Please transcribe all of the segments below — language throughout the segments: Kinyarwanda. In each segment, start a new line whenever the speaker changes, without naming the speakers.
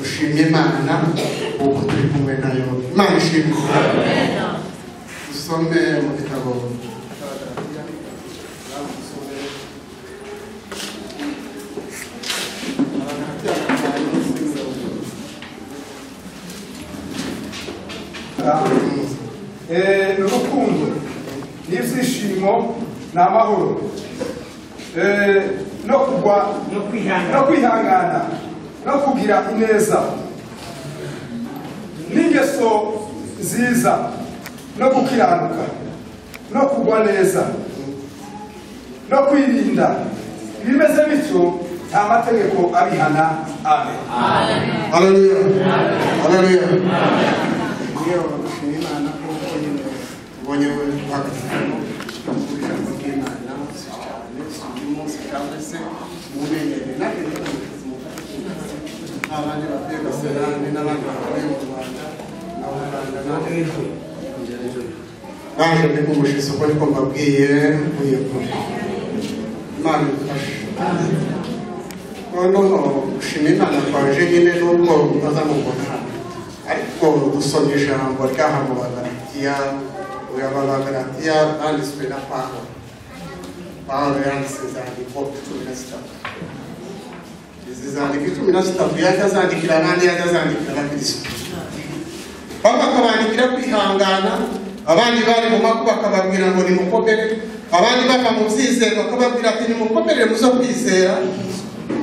dushimye Imana uko turi kumwe nayo. Imana ishimwe. Dusome mu gitabo
n'urukundo n'ibyishimo n'amahoro no kwihangana no kugira ineza n'ingeso nziza no gukiranuka no kugwa neza no kwirinda ibimeze bityo nta mategeko abihana. Amen.
Haleluya. Haleluya. Bonye wakati ijambo ry'Imana cyane umunsi cyangwa se mumenyere nake abandi bafite gaserane n'abandi bakora mu Rwanda naje ndikumushize uko niko mbabwiye uye ko Imana ifashe no gushima Imana kwaje nyine n'ubwo azamubona ariko dusomye ijambo ry'ahantu Bagalatiya Bagalatiya banditswe na Pawulo yanditse zandiko 13. Izi zandiko 13 yakazandikira abandi yakazandikira na Kristo. Bamwe akabandikira kwihangana, abandi bari mu makuba akababwira ngo nimukomere, abandi bava mu byizero bakababwira ati nimukomere muzo kwizera.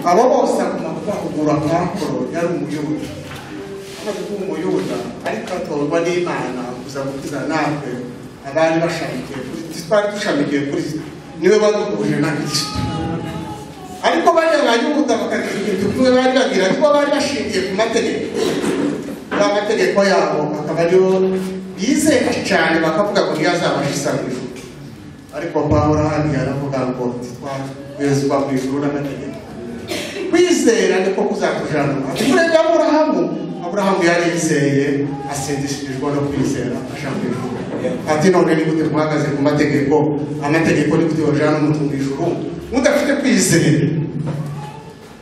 Abo bose akumakuba kugura Pawulo yari umuyuda. Umuyuda ariko atorwa n'Imana kuza gukiza natwe abandi bashamikiye kuri twari dushamikiye kuri niwe baduhuje na Kristo. Ariko bari abayuda bakagira kumwe bari bagira ko bari bashingiye ku mategeko yabo akaba ariyo bizera cyane bakavuga ngo yazabashisa mu ijuru. Ariko Pawulo handi aravuga ngo twazwa mu ijuru n'amategeko. Kwizera niko kuzatujana. Kurega Abrahamu yarizeye asendeshejwe no kwizera ashaka ijuru. Ati none ni gute mwagaze ku mategeko? Amategeko ni gute wajana umuntu mu ijuru mudafite kwizera?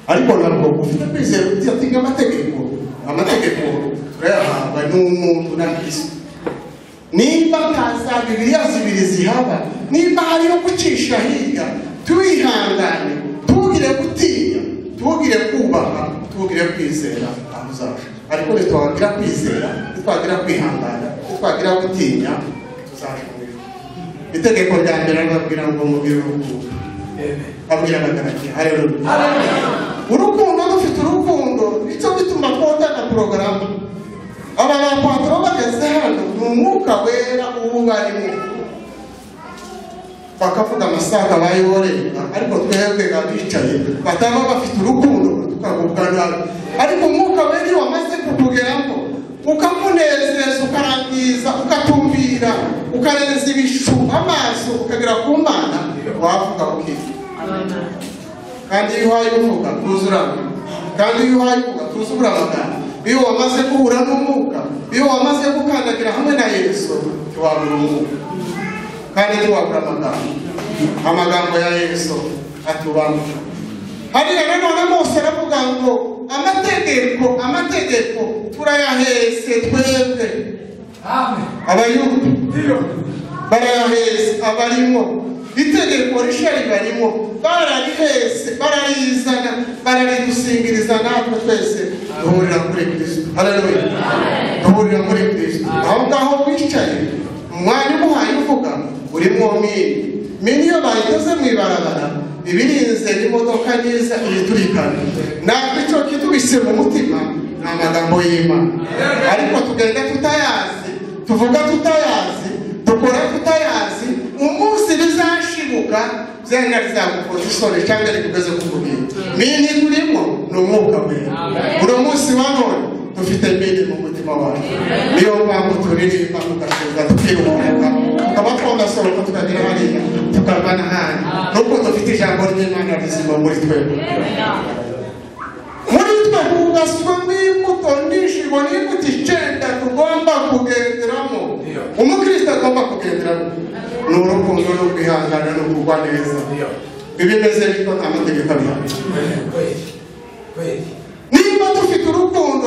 Ariko ntabwo ufite kwizera utiyatinga amategeko turayahabwa n'umuntu na Kristo. Niba kaza Bibiliya zibiri zihaba, niba hari no kucisha hirya, twihangane, tugire gutinya, tugire kubaha, tugire kwizera amuzaje. Ariko twagira kwizera, twagira kwihangana, twagira gutinya, tuzashobora. Itegeko rya mbere babwira ngo mubire urukundo. Abwira Bagalatiya. Haleluya. Urukundo dufite urukundo nicyo bituma twotana porogaramu. Aba bapatro bageze hano n'umwuka wera ububarimo. Bakavuga amasaga bayoborera ariko twebwe gabicaye bataba bafite urukundo tukagubwana. Ariko umwuka wera wamaze kukugeramo ukamunezeza ukarangiza ukatumvira ukarenza ibishu amaso ukagera ku Mana wavuga ukiza. Kandi iyo uvuga tuzurana, kandi iyo uvuga tuzura abagana. Iyo wamaze guhura n'umwuka, iyo wamaze gukandagira hamwe na Yesu tiwabura umwuka kandi tiwabura amagambo ya Yesu atubamura. Hariya nanone Mose aravuga ngo amategeko turayahese twebwe. Amen. Abayuda barayahese abarimo itegeko rishari barimo bararihese bararizana bararidusingiriza natwe twese duhurira muri Kristo. Haleluya. Duhurira muri Kristo. Aho ngaho wicaye umwanya umuhaye uvuga urimo mini iyo bayikoze mu ibarabara ibirinze n'imodoka neza ibiturikana natwe icyo kitubise mu mutima ni amagambo y'Imana. Ariko tugenda tutayazi, tuvuga tutayazi, dukora tutayazi, umunsi bizashibuka zenga rizagukora isoni cyangwa rikugeze kukubwira mini turimo ni umwuka wera. Buri munsi wa none dufite mini mu mutima wacu. Niyo mpamvu turirimba tugashoza tukiruhuka tukaba twasohoka tukagira hariya tukavana hano nuko dufite ijambo ry'Imana rizima muri twebwe. Muri twe hugaswe n'imbuto n'ishibo n'imbuto 9 tugomba kugenderamo. Umukristo agomba kugenderamo n'urukundo no kwihangana no kugwa neza. Ibimeze bityo nta mategeko abihana. Niba dufite urukundo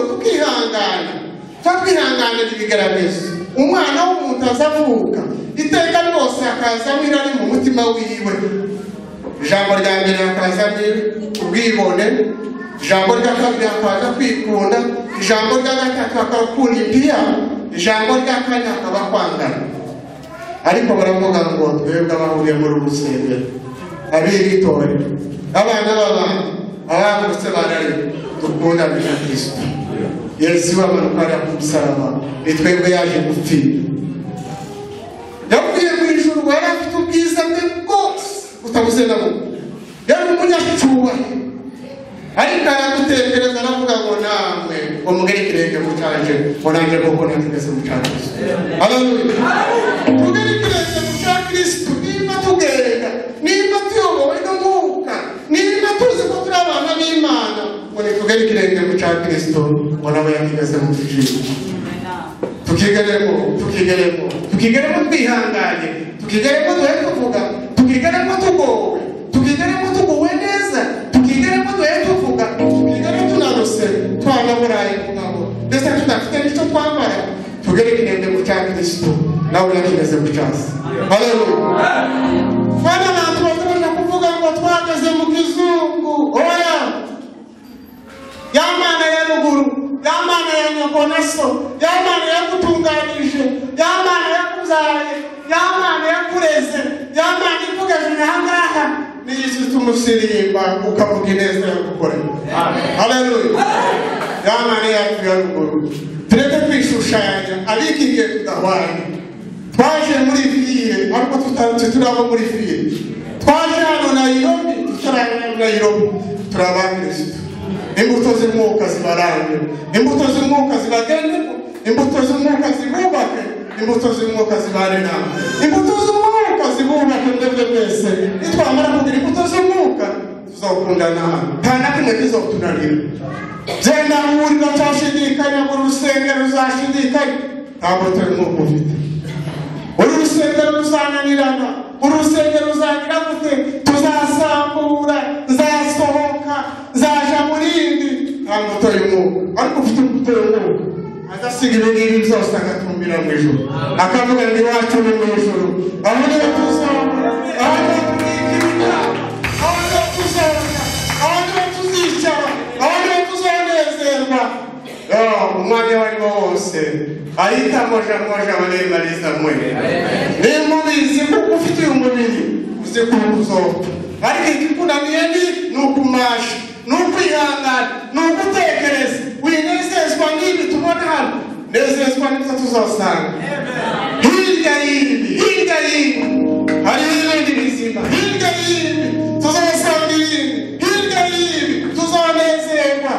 kwihangana ibigaragaza umwana w'umuntu azavuka iteka ryose akazamo irari mu mutima wiwe ijambo rya mbere akazamo ubwibone ijambo rya kabiri akaza kwikunda ijambo rya gatatu akakunda impiya ijambo rya kane akaba kwangana ariko baravuga ngo twebwe abahuriye muri urusengero ab'iritorero abana b'abantu abavutse barari dukunda bya Kristo Yesu wamanuka ku musaraba ni twebwe yaje gupfira yavuye mu ijuru wari afite ubwiza bwe bwose utabuze na bumwe yari umunyacyubahiro ariko aradutekereza aravuga ngo namwe ngo mugere ikirenge mu canje ngo nanjye koko natigeze mu cya Kristo haleluya tugere ikirenge mu cya Kristo niba tugenda niba tuyobowe n'umwuka niba tuzi ko turi abana b'Imana ngo nitugere ikirenge mu cya Kristo ngo nawe yatigeze mu kijiji tukigeremo twihanganye tukigeremo duhe tuvuga tukigeremo tugowe tukigeremo tugowe neza tukigeremo duhe tuvuga tukigeremo tunaruse twanaburaye mugabo ndetse tudafite n'icyo twambara tugere ikirenge mu cya Kristo nawe yakigeze mu cyasi haleluya fana abantu bazabona kuvuga ngo twageze mu kizungu oya yamana ya ruguru yamana ya nyokoneso yamana yagutunganije yamana yakuzaye yamana yakureze yamana ivugaje nahangaha niyisi tumusirimba ukavuga ineza yagukoreye haleluya yamana yacu ya ruguru tureke kwishushanya abikigiye tudahwanye twaje muri fiye ariko tutarutse turaba muri fiye twaje hano Nairobi tutarana Nairobi turaba Kristo imbuto z'umwuka zibaranga imbuto z'umwuka zibagendemo imbuto z'umwuka zibubake imbuto z'umwuka zibane namwe imbuto z'umwuka zibubake ndetse twese nitwamara kugira imbuto z'umwuka tuzakundana nta na kimwe kizotunanira byenda uhurira cyashidikanya mu rusengero ruzashidikanya ntabwo turi mwuka ufite uru rusengero ruzananirana urusengero ruzagira gute tuzasambura zasohoka zaja murindi nta mbuto y'umwuka ariko ufite imbuto y'umwuka azasiga ibingibi byose agatumbira mu ijuru akavuga ngo iwacu ni mu ijuru aho niho tuzaba aho niho twigirira aho niho tuzoga aho niho tuzicara aho niho tuzonezerwa umwanya wariwo wose ahita moja banemariza mwe nimba ubizi kuko ufite uyu mubiri uzi ko uzopfa ariko ikikunaniye ni ukumasha ni ukwihangana ni ugutekereza winezezwa n'ibi tubona hano nezezwa n'ibyo tuzasanga hirya y'ibi hariho ibindi bizima hirya y'ibi tuzasanga ibindi hirya y'ibi tuzanezerwa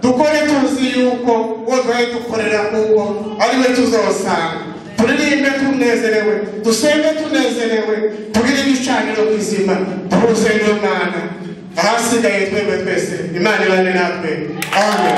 dukore tuzi yuko uwo duhaye dukorera kuko ariwe tuzasanga turirimbe tunezerewe dusenge tunezerewe tugire ibicaniro bizima duhuze n'Imana ahasigaye twebwe twese Imana ibane natwe amen.